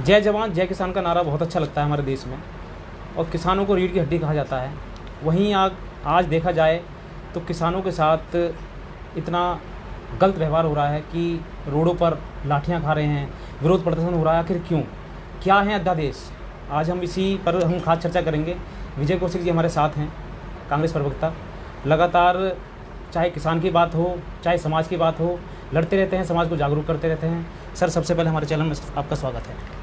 जय जवान जय किसान का नारा बहुत अच्छा लगता है हमारे देश में, और किसानों को रीढ़ की हड्डी कहा जाता है। वहीं आज देखा जाए तो किसानों के साथ इतना गलत व्यवहार हो रहा है कि रोडों पर लाठियां खा रहे हैं, विरोध प्रदर्शन हो रहा है। आखिर क्यों, क्या है अध्यादेश? आज हम इसी पर खास चर्चा करेंगे। विजय कौशिक जी हमारे साथ हैं, कांग्रेस प्रवक्ता। लगातार चाहे किसान की बात हो, चाहे समाज की बात हो, लड़ते रहते हैं, समाज को जागरूक करते रहते हैं। सर, सबसे पहले हमारे चैनल में आपका स्वागत है।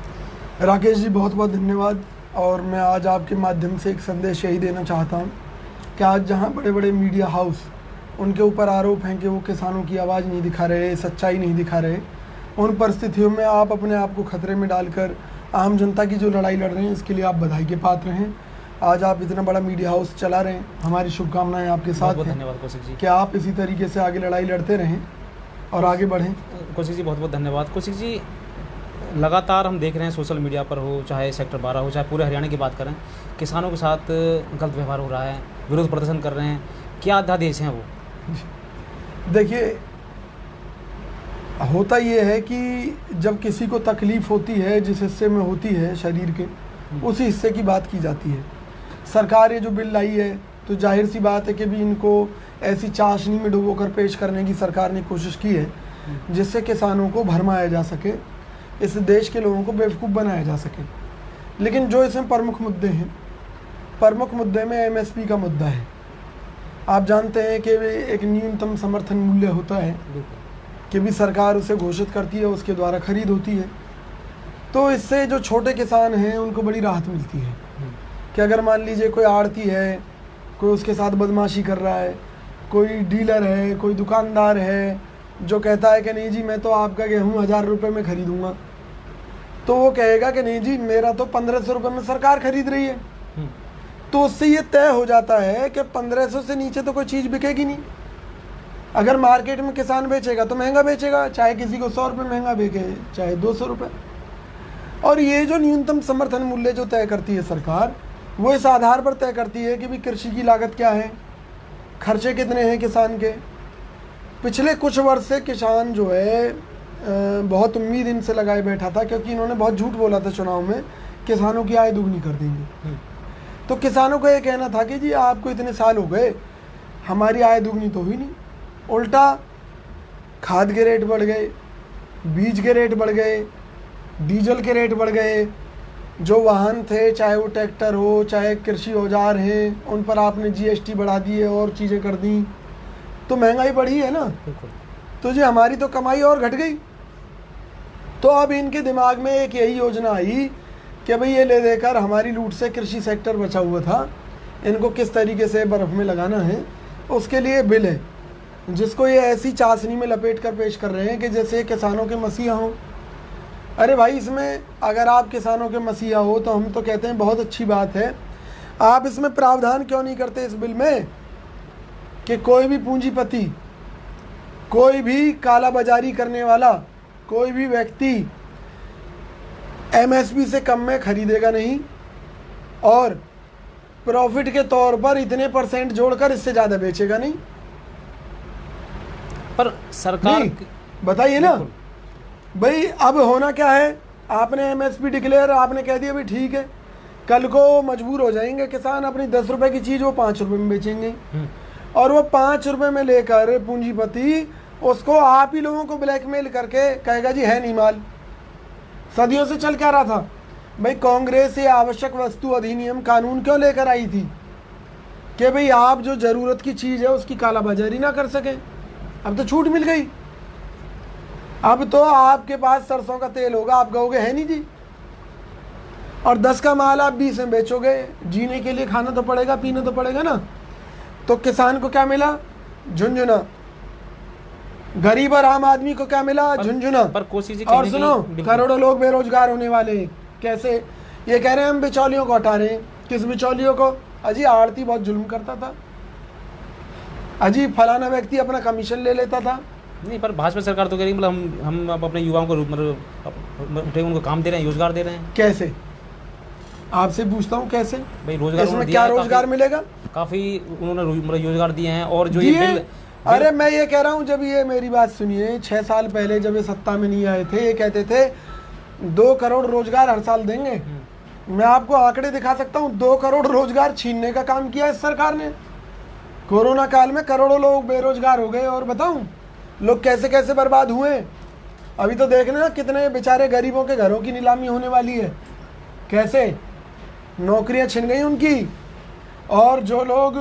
राकेश जी, बहुत बहुत धन्यवाद। और मैं आज आपके माध्यम से एक संदेश यही देना चाहता हूँ कि आज जहाँ बड़े बड़े मीडिया हाउस उनके ऊपर आरोप हैं कि वो किसानों की आवाज़ नहीं दिखा रहे, सच्चाई नहीं दिखा रहे, उन परिस्थितियों में आप अपने आप को खतरे में डालकर आम जनता की जो लड़ाई लड़ रहे हैं, इसके लिए आप बधाई के पात्र हैं। आज आप इतना बड़ा मीडिया हाउस चला रहे हैं, हमारी शुभकामनाएं आपके साथ हैं। धन्यवाद कौशिक जी, कि आप इसी तरीके से आगे लड़ाई लड़ते रहें और आगे बढ़ें। कौशिक जी बहुत बहुत धन्यवाद। कौशिक जी, लगातार हम देख रहे हैं सोशल मीडिया पर हो, चाहे सेक्टर 12 हो, चाहे पूरे हरियाणा की बात करें, किसानों के साथ गलत व्यवहार हो रहा है, विरोध प्रदर्शन कर रहे हैं। क्या अध्यादेश हैं वो? देखिए, होता ये है कि जब किसी को तकलीफ़ होती है, जिस हिस्से में होती है शरीर के, उसी हिस्से की बात की जाती है। सरकार ये जो बिल लाई है, तो जाहिर सी बात है कि भी इनको ऐसी चाशनी में डुबोकर पेश करने की सरकार ने कोशिश की है जिससे किसानों को भरमाया जा सके, इस देश के लोगों को बेवकूफ़ बनाया जा सके। लेकिन जो इसमें प्रमुख मुद्दे हैं, प्रमुख मुद्दे में एमएसपी का मुद्दा है। आप जानते हैं कि एक न्यूनतम समर्थन मूल्य होता है कि भी सरकार उसे घोषित करती है, उसके द्वारा खरीद होती है। तो इससे जो छोटे किसान हैं उनको बड़ी राहत मिलती है कि अगर मान लीजिए कोई आड़ती है, कोई उसके साथ बदमाशी कर रहा है, कोई डीलर है, कोई दुकानदार है जो कहता है कि नहीं जी मैं तो आपका गेहूँ 1000 रुपये में खरीदूँगा, तो वो कहेगा कि नहीं जी मेरा तो 1500 रुपये में सरकार खरीद रही है। तो उससे ये तय हो जाता है कि 1500 से नीचे तो कोई चीज़ बिकेगी नहीं। अगर मार्केट में किसान बेचेगा तो महंगा बेचेगा, चाहे किसी को 100 रुपये महंगा बिके, चाहे 200 रुपये। और ये जो न्यूनतम समर्थन मूल्य जो तय करती है सरकार, वो इस आधार पर तय करती है कि भी कृषि की लागत क्या है, खर्चे कितने हैं किसान के। पिछले कुछ वर्ष से किसान जो है बहुत उम्मीद इनसे लगाए बैठा था, क्योंकि इन्होंने बहुत झूठ बोला था चुनाव में, किसानों की आय दुगनी कर देंगे। तो किसानों का ये कहना था कि जी आपको इतने साल हो गए, हमारी आय दुगनी तो हुई नहीं, उल्टा खाद के रेट बढ़ गए, बीज के रेट बढ़ गए, डीजल के रेट बढ़ गए, जो वाहन थे, चाहे वो ट्रैक्टर हो, चाहे कृषि औजार हैं, उन पर आपने जीएसटी बढ़ा दी है और चीज़ें कर दी, तो महंगाई बढ़ी है ना। तो जी हमारी तो कमाई और घट गई। तो अब इनके दिमाग में एक यही योजना आई कि भाई ये ले देकर हमारी लूट से कृषि सेक्टर बचा हुआ था, इनको किस तरीके से बर्फ़ में लगाना है, उसके लिए बिल है जिसको ये ऐसी चाशनी में लपेट कर पेश कर रहे हैं कि जैसे किसानों के मसीहा हों। अरे भाई, इसमें अगर आप किसानों के मसीहा हो तो हम तो कहते हैं बहुत अच्छी बात है। आप इसमें प्रावधान क्यों नहीं करते इस बिल में कि कोई भी पूंजीपति, कोई भी काला बाजारी करने वाला, कोई भी व्यक्ति एमएसपी से कम में खरीदेगा नहीं, और प्रॉफिट के तौर पर इतने % जोड़कर इससे ज़्यादा बेचेगा नहीं। पर सरकार बताइए ना भाई, अब होना क्या है, आपने एमएसपी डिक्लेयर, आपने कह दिया भाई ठीक है, कल को मजबूर हो जाएंगे किसान, अपनी 10 रुपए की चीज़ वो 5 रुपए में बेचेंगे, और वो 5 रुपए में लेकर पूंजीपति उसको आप ही लोगों को ब्लैकमेल करके कहेगा जी है नहीं माल। सदियों से चल क्या रहा था भाई, कांग्रेस ये आवश्यक वस्तु अधिनियम कानून क्यों लेकर आई थी कि भाई आप जो ज़रूरत की चीज़ है उसकी कालाबाजारी ना कर सकें। अब तो छूट मिल गई, अब तो आपके पास सरसों का तेल होगा, आप कहोगे है नहीं जी, और 10 का माल आप 20 में बेचोगे। जीने के लिए खाना तो पड़ेगा, पीना तो पड़ेगा ना। तो किसान को क्या मिला? झुंझुना। गरीब और आम आदमी को क्या मिला? झुंझुना। पर कोशिश और सुनो, करोड़ों लोग बेरोजगार होने वाले हैं। कैसे? ये कह रहे हैं हम बिचौलियों को हटा रहे हैं। किस बिचौलियों को? अजी आड़ती बहुत जुल्म करता था, अजी फलाना व्यक्ति अपना कमीशन ले लेता था। नहीं, पर भाजपा सरकार तो कह रही है मतलब हम अब अपने युवाओं को मतलब उनको काम दे रहे हैं, रोजगार दे रहे हैं। कैसे? आपसे पूछता हूँ कैसे भाई? रोजगार इसमें क्या रोजगार मिलेगा? काफी उन्होंने मतलब रोजगार दिए हैं। और जो ये बिल, अरे मैं ये कह रहा हूँ, जब ये मेरी बात सुनिए, 6 साल पहले जब ये सत्ता में नहीं आए थे, ये कहते थे 2 करोड़ रोजगार हर साल देंगे। मैं आपको आंकड़े दिखा सकता हूँ, 2 करोड़ रोजगार छीनने का काम किया इस सरकार ने। कोरोना काल में करोड़ों लोग बेरोजगार हो गए, और बताऊं लोग कैसे कैसे बर्बाद हुए। अभी तो देखना ना कितने बेचारे गरीबों के घरों की नीलामी होने वाली है, कैसे नौकरियां छिन गई उनकी। और जो लोग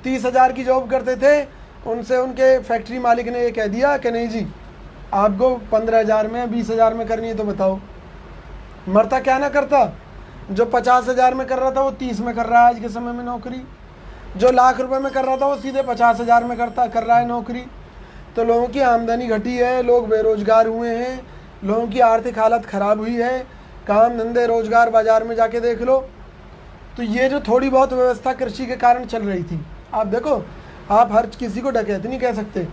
30,000 की जॉब करते थे, उनसे उनके फैक्ट्री मालिक ने ये कह दिया कि नहीं जी, आपको 15,000 में 20,000 में करनी है, तो बताओ मरता क्या ना करता। जो 50,000 में कर रहा था वो 30 में कर रहा है आज के समय में नौकरी। जो लाख रुपए में कर रहा था वो सीधे 50,000 में कर रहा है नौकरी। तो लोगों की आमदनी घटी है, लोग बेरोजगार हुए हैं, लोगों की आर्थिक हालत ख़राब हुई है। काम धंधे रोजगार बाजार में जाके देख लो। तो ये जो थोड़ी बहुत व्यवस्था कृषि के कारण चल रही थी, आप देखो, आप हर किसी को डकैत नहीं कह सकते।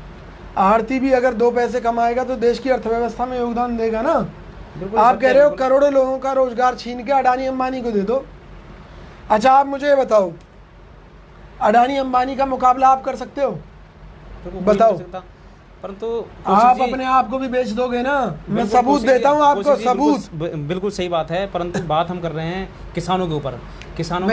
आढ़ती भी अगर 2 पैसे कमाएगा तो देश की अर्थव्यवस्था में योगदान देगा ना। आप कह रहे हो करोड़ों लोगों का रोजगार छीन के अडानी अंबानी को दे दो। अच्छा आप मुझे बताओ, अडानी अंबानी का मुकाबला आप कर सकते हो? बताओ। परंतु आप अपने आप को भी बेच दोगे ना। मैं सबूत देता हूँ आपको, सबूत। बिल्कुल सही बात है, परंतु बात हम कर रहे हैं किसानों के ऊपर। किसानों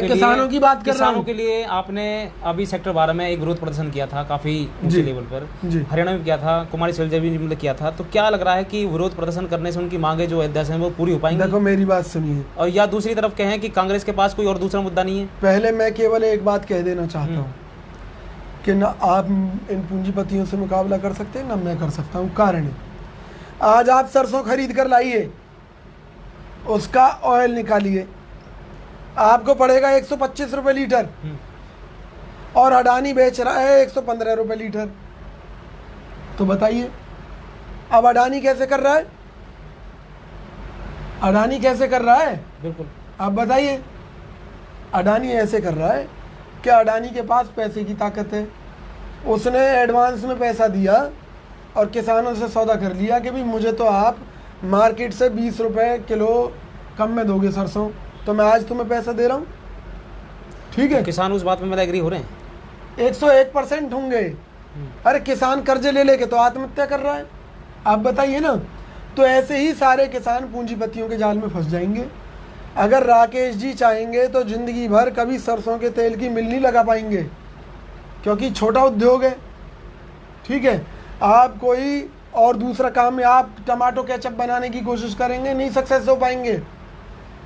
की बात कर रहा हूं। किसानों के लिए आपने अभी सेक्टर 12 में एक विरोध प्रदर्शन किया था, काफी ऊंचे लेवल पर। हरियाणा में किया था, कुमारी शैलजा भी ने किया था। तो क्या लग रहा है कि विरोध प्रदर्शन करने से उनकी मांगे जो अयोध्या से हैं वो पूरी हो पाएंगी? देखो मेरी बात सुनिए। और या दूसरी तरफ कहें कि कांग्रेस के पास कोई और दूसरा मुद्दा नहीं है? पहले मैं केवल एक बात कह देना चाहता हूँ कि ना आप इन पूंजीपतियों से मुकाबला कर सकते हैं ना मैं कर सकता हूँ। कारण है, आज आप सरसों खरीद कर लाइए, उसका ऑयल निकालिए, आपको पड़ेगा 125 रुपये लीटर, और अडानी बेच रहा है 115 रुपये लीटर। तो बताइए अब अडानी कैसे कर रहा है? अडानी कैसे कर रहा है? बिल्कुल आप बताइए। अडानी ऐसे कर रहा है कि अडानी के पास पैसे की ताकत है। उसने एडवांस में पैसा दिया और किसानों से सौदा कर लिया कि भाई मुझे तो आप मार्केट से 20 रुपये किलो कम में दोगे सरसों, तो मैं आज तुम्हें पैसा दे रहा हूँ। ठीक है, किसान उस बात में मेरा एग्री हो रहे हैं, 101% होंगे। अरे किसान कर्जे ले लेके तो आत्महत्या कर रहा है, आप बताइए ना। तो ऐसे ही सारे किसान पूंजीपतियों के जाल में फंस जाएंगे। अगर राकेश जी चाहेंगे तो जिंदगी भर कभी सरसों के तेल की मिल नहीं लगा पाएंगे, क्योंकि छोटा उद्योग है। ठीक है, आप कोई और दूसरा काम में आप टमाटो केचप बनाने की कोशिश करेंगे, नहीं सक्सेस हो पाएंगे।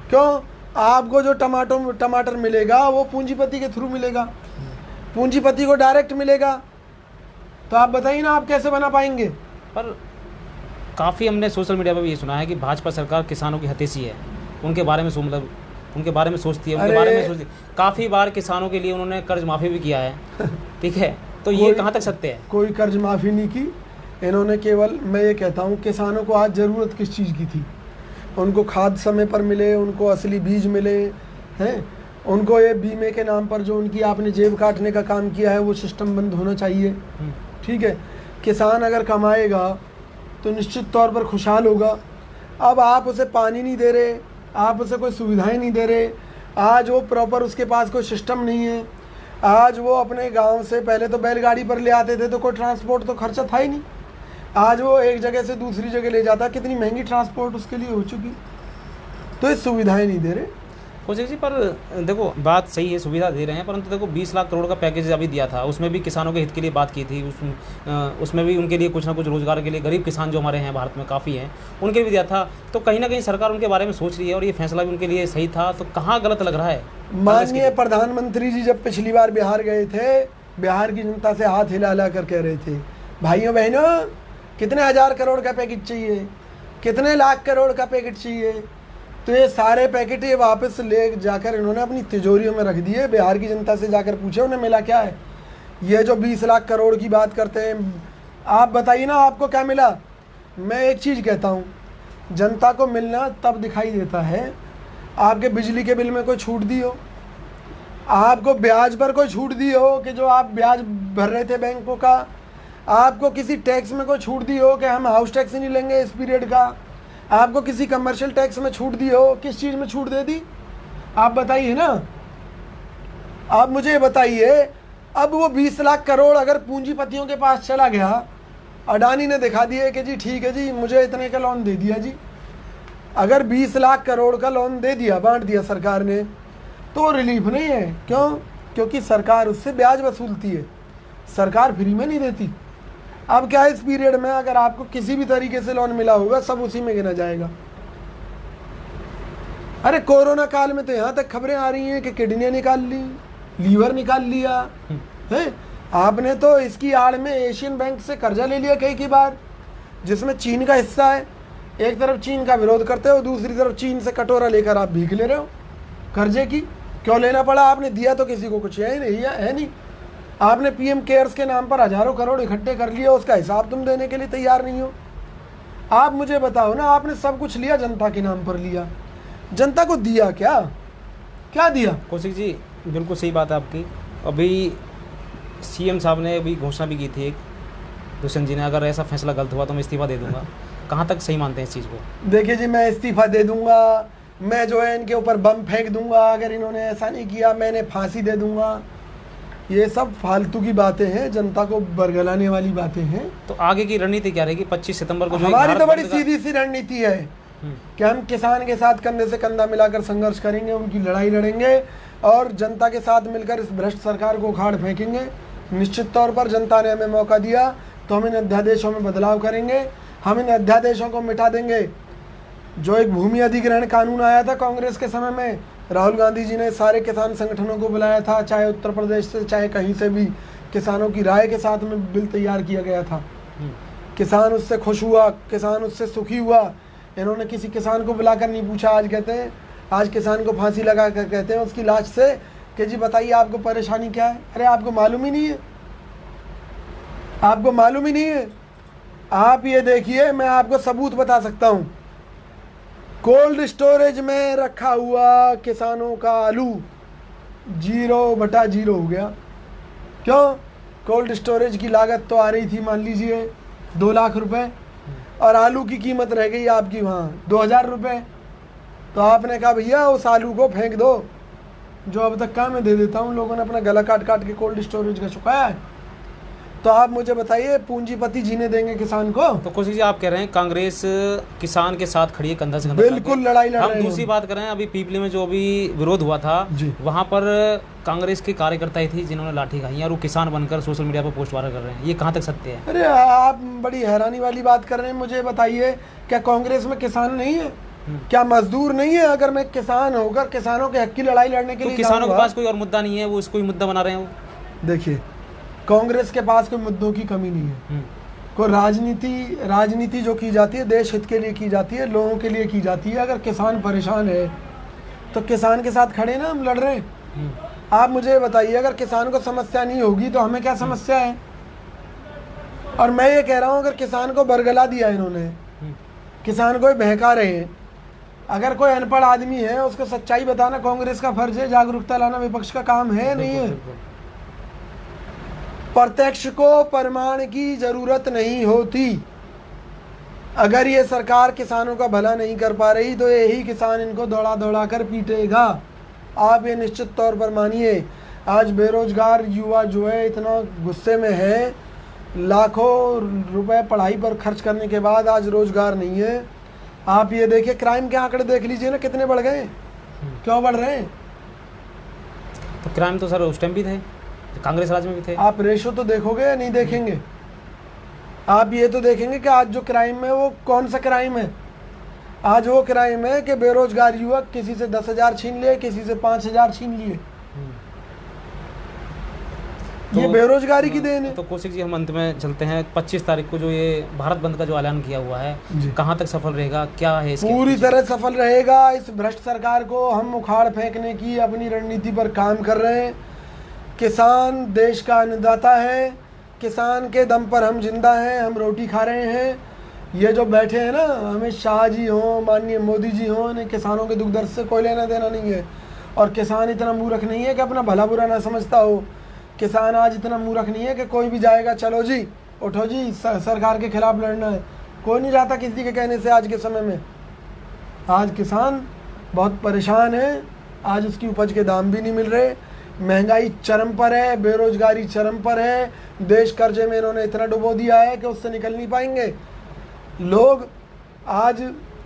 क्यों? आपको जो टमाटर मिलेगा वो पूंजीपति के थ्रू मिलेगा, पूंजीपति को डायरेक्ट मिलेगा। तो आप बताइए ना, आप कैसे बना पाएंगे? पर काफ़ी हमने सोशल मीडिया पर भी ये सुना है कि भाजपा सरकार किसानों की हतेशी है, उनके बारे में मतलब उनके बारे में सोचती है, उनके बारे में सोचती है। काफ़ी बार किसानों के लिए उन्होंने कर्ज माफ़ी भी किया है। ठीक है, तो ये कहाँ तक सत्य है? कोई कर्ज माफ़ी नहीं की इन्होंने। केवल मैं ये कहता हूँ, किसानों को आज ज़रूरत किस चीज़ की थी? उनको खाद समय पर मिले, उनको असली बीज मिले हैं, उनको ये बीमे के नाम पर जो उनकी आपने जेब काटने का काम किया है वो सिस्टम बंद होना चाहिए। ठीक है, किसान अगर कमाएगा तो निश्चित तौर पर खुशहाल होगा। अब आप उसे पानी नहीं दे रहे, आप उसे कोई सुविधाएं नहीं दे रहे, आज वो प्रॉपर उसके पास कोई सिस्टम नहीं है। आज वो अपने गांव से पहले तो बैलगाड़ी पर ले आते थे तो कोई ट्रांसपोर्ट तो खर्चा था ही नहीं। आज वो एक जगह से दूसरी जगह ले जाता, कितनी महंगी ट्रांसपोर्ट उसके लिए हो चुकी। तो ये सुविधाएं नहीं दे रहे। कौशिक जी, पर देखो बात सही है, सुविधा दे रहे हैं, परंतु देखो 20 लाख करोड़ का पैकेज अभी दिया था, उसमें भी किसानों के हित के लिए बात की थी। उसमें भी उनके लिए कुछ ना कुछ रोजगार के लिए, गरीब किसान जो हमारे हैं भारत में काफ़ी हैं, उनके भी दिया था। तो कहीं ना कहीं सरकार उनके बारे में सोच रही है और ये फैसला भी उनके लिए सही था। तो कहाँ गलत लग रहा है? माननीय प्रधानमंत्री जी जब पिछली बार बिहार गए थे, बिहार की जनता से हाथ हिला हिला कर कह रहे थे, भाइयों बहनों कितने 1000 करोड़ का पैकेज चाहिए, कितने लाख करोड़ का पैकेज चाहिए। तो ये सारे पैकेट ये वापस ले जाकर इन्होंने अपनी तिजोरियों में रख दिए। बिहार की जनता से जाकर पूछे उन्हें मिला क्या है। ये जो 20 लाख करोड़ की बात करते हैं, आप बताइए ना आपको क्या मिला। मैं एक चीज़ कहता हूँ, जनता को मिलना तब दिखाई देता है आपके बिजली के बिल में कोई छूट दी हो, आपको ब्याज पर कोई छूट दी हो कि जो आप ब्याज भर रहे थे बैंकों का, आपको किसी टैक्स में कोई छूट दी हो कि हम हाउस टैक्स नहीं लेंगे इस पीरियड का, आपको किसी कमर्शियल टैक्स में छूट दी हो। किस चीज़ में छूट दे दी आप बताइए ना। आप मुझे बताइए, अब वो 20 लाख करोड़ अगर पूंजीपतियों के पास चला गया, अडानी ने दिखा दिया कि जी ठीक है जी मुझे इतने का लोन दे दिया जी, अगर 20 लाख करोड़ का लोन दे दिया, बांट दिया सरकार ने, तो रिलीफ नहीं है। क्यों? क्योंकि सरकार उससे ब्याज वसूलती है, सरकार फ्री में नहीं देती। अब क्या है, इस पीरियड में अगर आपको किसी भी तरीके से लोन मिला होगा सब उसी में गिना जाएगा। अरे कोरोना काल में तो यहाँ तक खबरें आ रही हैं कि किडनियाँ निकाल ली, लीवर निकाल लिया है। आपने तो इसकी आड़ में एशियन बैंक से कर्जा ले लिया कई बार, जिसमें चीन का हिस्सा है। एक तरफ चीन का विरोध करते हो, दूसरी तरफ चीन से कटोरा लेकर आप भीख ले रहे हो कर्जे की। क्यों लेना पड़ा? आपने दिया तो किसी को कुछ है नहीं। आपने पीएम केयर्स के नाम पर हजारों करोड़ इकट्ठे कर लिए, उसका हिसाब तुम देने के लिए तैयार नहीं हो। आप मुझे बताओ ना, आपने सब कुछ लिया, जनता के नाम पर लिया, जनता को दिया क्या? क्या दिया? कौशिक जी बिल्कुल सही बात है आपकी। अभी सीएम साहब ने अभी घोषणा भी की थी एक, दुष्यंत जी ने, अगर ऐसा फैसला गलत हुआ तो मैं इस्तीफा दे दूंगा। कहाँ तक सही मानते हैं इस चीज़ को? देखिए जी, मैं इस्तीफा दे दूंगा, मैं जो है इनके ऊपर बम फेंक दूंगा अगर इन्होंने ऐसा नहीं किया, मैंने फांसी दे दूंगा, ये सब फालतू की बातें हैं, जनता को बरगलाने वाली बातें हैं। तो आगे की रणनीति क्या रहेगी 25 सितंबर को? हमारी तो बड़ी सीधी सी रणनीति है कि हम किसान के साथ कंधे से कंधा मिलाकर संघर्ष करेंगे, उनकी लड़ाई लड़ेंगे और जनता के साथ मिलकर इस भ्रष्ट सरकार को उखाड़ फेंकेंगे। निश्चित तौर पर जनता ने हमें मौका दिया तो हम इन अध्यादेशों में बदलाव करेंगे, हम इन अध्यादेशों को मिटा देंगे। जो एक भूमि अधिग्रहण कानून आया था कांग्रेस के समय में, राहुल गांधी जी ने सारे किसान संगठनों को बुलाया था, चाहे उत्तर प्रदेश से चाहे कहीं से भी, किसानों की राय के साथ में बिल तैयार किया गया था। किसान उससे खुश हुआ, किसान उससे सुखी हुआ। इन्होंने किसी किसान को बुलाकर नहीं पूछा। आज कहते हैं, आज किसान को फांसी लगा कर कहते हैं उसकी लाश से कि जी बताइए आपको परेशानी क्या है। अरे आपको मालूम ही नहीं है, आपको मालूम ही नहीं है। आप ये देखिए, मैं आपको सबूत बता सकता हूँ। कोल्ड स्टोरेज में रखा हुआ किसानों का आलू 0/0 हो गया। क्यों? कोल्ड स्टोरेज की लागत तो आ रही थी मान लीजिए 2 लाख रुपए, और आलू की कीमत रह गई आपकी वहाँ 2000 रुपये। तो आपने कहा भैया उस आलू को फेंक दो जो अब तक का मैं दे देता हूँ। लोगों ने अपना गला काट काट के कोल्ड स्टोरेज का चुकाया है। तो आप मुझे बताइए, पूंजीपति जीने देंगे किसान को? तो कौशिक जी आप कह रहे हैं कांग्रेस किसान के साथ खड़ी है, कंधा से कंधा। बिल्कुल लड़ाई लड़ रहे हैं। हम दूसरी बात करें, अभी पीपली में जो भी विरोध हुआ था वहाँ पर कांग्रेस के कार्यकर्ता ही थी जिन्होंने लाठी खाई और वो किसान बनकर सोशल मीडिया पर पोस्ट वायरल कर रहे हैं। ये कहाँ तक सत्य है? अरे आप बड़ी हैरानी वाली बात कर रहे हैं। मुझे बताइए, क्या कांग्रेस में किसान नहीं है? क्या मजदूर नहीं है? अगर मैं किसान होकर किसानों के हक की लड़ाई लड़ने के लिए किसानों के पास कोई और मुद्दा नहीं है, वो इसको ही मुद्दा बना रहे हैं। वो देखिए, कांग्रेस के पास कोई मुद्दों की कमी नहीं है। कोई राजनीति जो की जाती है देश हित के लिए की जाती है, लोगों के लिए की जाती है। अगर किसान परेशान है तो किसान के साथ खड़े ना, हम लड़ रहे हैं। आप मुझे बताइए, अगर किसान को समस्या नहीं होगी तो हमें क्या समस्या है? और मैं ये कह रहा हूँ, अगर किसान को बरगला दिया इन्होंने, किसान को बहका रहे हैं। अगर कोई अनपढ़ आदमी है उसको सच्चाई बताना कांग्रेस का फर्ज है, जागरूकता लाना विपक्ष का काम है नहीं है? प्रत्यक्ष को प्रमाण की जरूरत नहीं होती। अगर ये सरकार किसानों का भला नहीं कर पा रही तो यही किसान इनको दौड़ा दौड़ा कर पीटेगा। आप ये निश्चित तौर पर मानिए। आज बेरोजगार युवा जो है इतना गुस्से में है, लाखों रुपए पढ़ाई पर खर्च करने के बाद आज रोजगार नहीं है। आप ये देखिए, क्राइम के आंकड़े देख लीजिए ना, कितने बढ़ गए। क्यों बढ़ रहे हैं? तो क्राइम तो सर उस टाइम भी थे, कांग्रेस राज में भी थे। आप रेशो तो देखोगे या नहीं देखेंगे? आप ये तो देखेंगे कि आज जो क्राइम है वो कौन सा क्राइम है? आज वो क्राइम है कि बेरोजगार युवक किसी से 10,000 छीन लिए, किसी से 5,000 छीन लिए। ये बेरोजगारी की देन है। तो कौशिक जी हम अंत में चलते हैं। 25 तारीख को जो ये भारत बंद का जो ऐलान किया हुआ है, कहाँ तक सफल रहेगा? क्या है इसके? पूरी तरह सफल रहेगा। इस भ्रष्ट सरकार को हम उखाड़ फेंकने की अपनी रणनीति पर काम कर रहे हैं। किसान देश का अन्नदाता है, किसान के दम पर हम जिंदा हैं, हम रोटी खा रहे हैं। ये जो बैठे हैं ना, अमित शाह जी हों, माननीय मोदी जी हों, इन्हें किसानों के दुख दर्द से कोई लेना देना नहीं है। और किसान इतना मूर्ख नहीं है कि अपना भला बुरा ना समझता हो। किसान आज इतना मूर्ख नहीं है कि कोई भी जाएगा, चलो जी उठो जी सरकार के खिलाफ लड़ना है। कोई नहीं जाता किसी के कहने से आज के समय में। आज किसान बहुत परेशान है। आज उसकी उपज के दाम भी नहीं मिल रहे, महंगाई चरम पर है, बेरोजगारी चरम पर है। देश कर्जे में इन्होंने इतना डुबो दिया है कि उससे निकल नहीं पाएंगे। लोग आज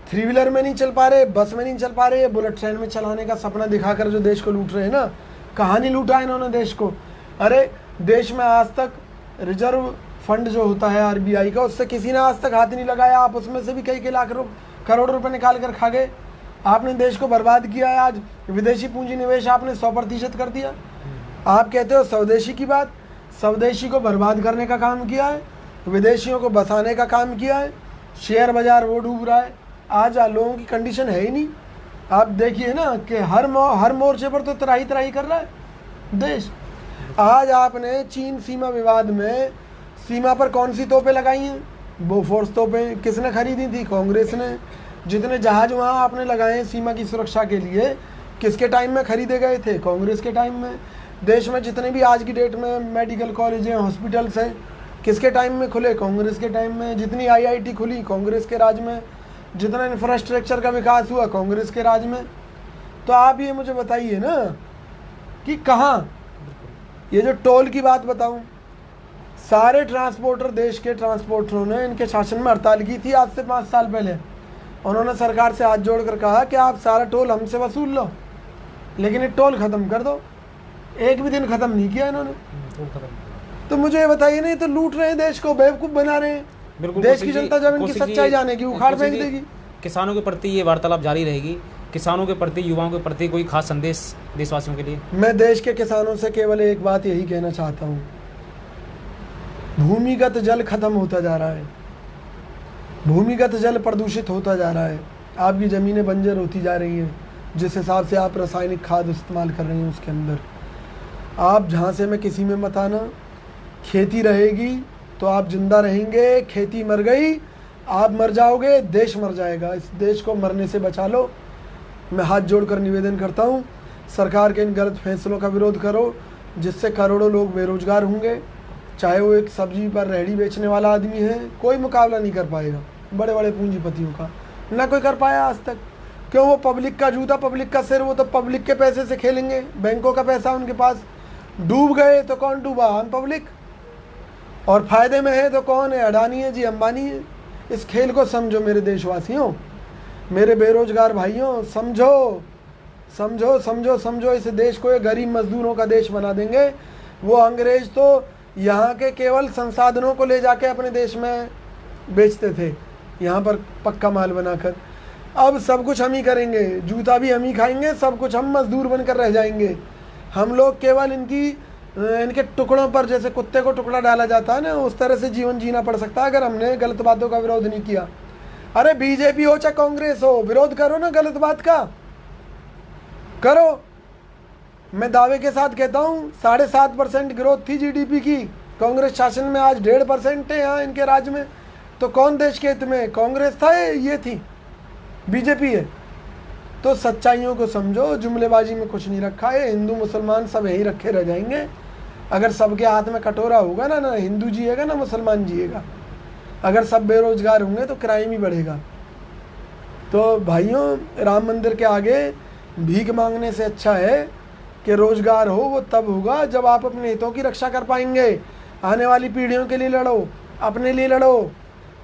3 व्हीलर में नहीं चल पा रहे, बस में नहीं चल पा रहे, बुलेट ट्रेन में चलाने का सपना दिखाकर जो देश को लूट रहे हैं ना, कहाँ नहीं लूटा इन्होंने देश को। अरे देश में आज तक रिजर्व फंड जो होता है आरबीआई का, उससे किसी ने आज तक हाथ नहीं लगाया। आप उसमें से भी कई लाख करोड़ रुपए निकाल कर खा गए। आपने देश को बर्बाद किया है। आज विदेशी पूंजी निवेश आपने 100% कर दिया। आप कहते हो स्वदेशी की बात, स्वदेशी को बर्बाद करने का काम किया है, विदेशियों को बसाने का काम किया है। शेयर बाजार वो डूब रहा है। आज लोगों की कंडीशन है ही नहीं। आप देखिए ना कि हर मोर्चे पर तो तराही कर रहा है देश। आज आपने चीन सीमा विवाद में सीमा पर कौन सी तोपें लगाई हैं? बोफोर्स तोपें किसने खरीदी थी? कांग्रेस ने। जितने जहाज वहाँ आपने लगाए हैं सीमा की सुरक्षा के लिए, किसके टाइम में खरीदे गए थे? कांग्रेस के टाइम में। देश में जितने भी आज की डेट में मेडिकल कॉलेज हैं, हॉस्पिटल्स हैं, किसके टाइम में खुले? कांग्रेस के टाइम में। जितनी आईआईटी खुली कांग्रेस के राज में। जितना इंफ्रास्ट्रक्चर का विकास हुआ कांग्रेस के राज में। तो आप ये मुझे बताइए ना कि कहाँ, ये जो टोल की बात बताऊं, सारे ट्रांसपोर्टर, देश के ट्रांसपोर्टरों ने इनके शासन में हड़ताल की थी आज से 5 साल पहले। उन्होंने सरकार से हाथ जोड़कर कहा कि आप सारा टोल हमसे वसूल लो, लेकिन ये टोल ख़त्म कर दो। एक भी दिन ख़त्म नहीं किया इन्होंने। तो मुझे ये बताइए, नहीं तो लूट रहे हैं देश को, बेवकूफ़ बना रहे हैं। देश की जनता जब इनकी सच्चाई जानेगी उखाड़ फेंक देगी। किसानों के प्रति ये वार्तालाप जारी रहेगी। किसानों के प्रति, युवाओं के प्रति कोई खास संदेश देशवासियों के लिए? मैं देश के किसानों से केवल एक बात यही कहना चाहता हूँ, भूमिगत जल खत्म होता जा रहा है। भूमिगत जल प्रदूषित होता जा रहा है। आपकी ज़मीनें बंजर होती जा रही हैं। जिस हिसाब से आप रासायनिक खाद इस्तेमाल कर रहे हैं उसके अंदर, आप झांसे में किसी में मत आना। खेती रहेगी तो आप जिंदा रहेंगे, खेती मर गई आप मर जाओगे, देश मर जाएगा। इस देश को मरने से बचा लो। मैं हाथ जोड़कर निवेदन करता हूँ, सरकार के इन गलत फैसलों का विरोध करो, जिससे करोड़ों लोग बेरोजगार होंगे। चाहे वो एक सब्जी पर रेहड़ी बेचने वाला आदमी है, कोई मुकाबला नहीं कर पाएगा बड़े बड़े पूंजीपतियों का, ना कोई कर पाया आज तक। क्यों? वो पब्लिक का जूता, पब्लिक का सिर, वो तो पब्लिक के पैसे से खेलेंगे। बैंकों का पैसा उनके पास। डूब गए तो कौन डूबा? हम पब्लिक। और फायदे में है तो कौन है? अडानी है जी, अंबानी है। इस खेल को समझो मेरे देशवासियों, मेरे बेरोजगार भाइयों, समझो समझो समझो समझो। इस देश को ये गरीब मजदूरों का देश बना देंगे। वो अंग्रेज तो यहाँ के केवल संसाधनों को ले जाके अपने देश में बेचते थे, यहाँ पर पक्का माल बनाकर। अब सब कुछ हम ही करेंगे, जूता भी हम ही खाएंगे, सब कुछ हम मजदूर बनकर रह जाएंगे। हम लोग केवल इनके टुकड़ों पर, जैसे कुत्ते को टुकड़ा डाला जाता है ना, उस तरह से जीवन जीना पड़ सकता है अगर हमने गलत बातों का विरोध नहीं किया। अरे बीजेपी हो चाहे कांग्रेस हो, विरोध करो ना गलत बात का, करो। मैं दावे के साथ कहता हूँ 7.5% ग्रोथ थी जीडीपी की कांग्रेस शासन में, आज 1.5% है यहाँ इनके राज्य में। तो कौन देश के हित में? कांग्रेस था, ये थी, बीजेपी है। तो सच्चाइयों को समझो, जुमलेबाजी में कुछ नहीं रखा है। हिंदू मुसलमान सब यहीं रखे रह जाएंगे। अगर सबके हाथ में कटोरा होगा ना, ना हिंदू जिएगा ना मुसलमान जिएगा। अगर सब बेरोजगार होंगे तो क्राइम ही बढ़ेगा। तो भाइयों, राम मंदिर के आगे भीख मांगने से अच्छा है कि रोजगार हो। वो तब होगा जब आप अपने हितों की रक्षा कर पाएंगे। आने वाली पीढ़ियों के लिए लड़ो, अपने लिए लड़ो।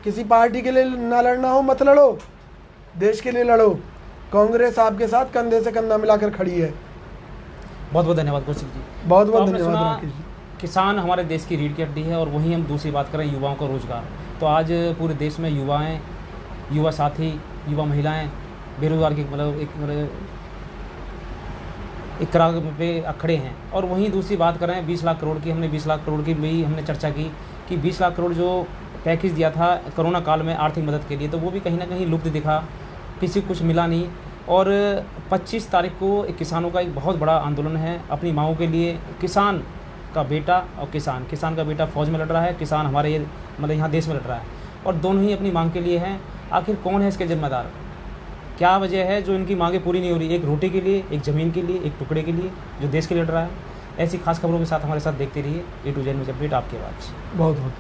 किसी पार्टी के लिए ना लड़ना हो मत लड़ो, देश के लिए लड़ो। कांग्रेस आपके साथ कंधे से कंधा मिलाकर खड़ी है। बहुत बहुत धन्यवाद कौशिक जी। बहुत बहुत धन्यवाद राकेश जी। किसान हमारे देश की रीढ़ की हड्डी है। और वहीं हम दूसरी बात करें युवाओं का रोजगार, तो आज पूरे देश में युवा साथी, युवा महिलाएं बेरोजगार की एक कगार पे अखड़े हैं। और वहीं दूसरी बात करें 20 लाख करोड़ की, हमने 20 लाख करोड़ की भी हमने चर्चा की कि 20 लाख करोड़ जो पैकेज दिया था कोरोना काल में आर्थिक मदद के लिए, तो वो भी कहीं ना कहीं लुप्त दिखा, किसी को कुछ मिला नहीं। और 25 तारीख को एक किसानों का एक बहुत बड़ा आंदोलन है अपनी मांगों के लिए। किसान का बेटा और किसान का बेटा फौज में लड़ रहा है, किसान हमारे यहाँ देश में लड़ रहा है, और दोनों ही अपनी मांग के लिए हैं। आखिर कौन है इसके जिम्मेदार? क्या वजह है जो इनकी मांगें पूरी नहीं हो रही? एक रोटी के लिए, एक ज़मीन के लिए, एक टुकड़े के लिए जो देश के लिए लड़ रहा है। ऐसी खास खबरों के साथ हमारे साथ देखते रहिए A to Z news update, आपकी आवाज़। बहुत बहुत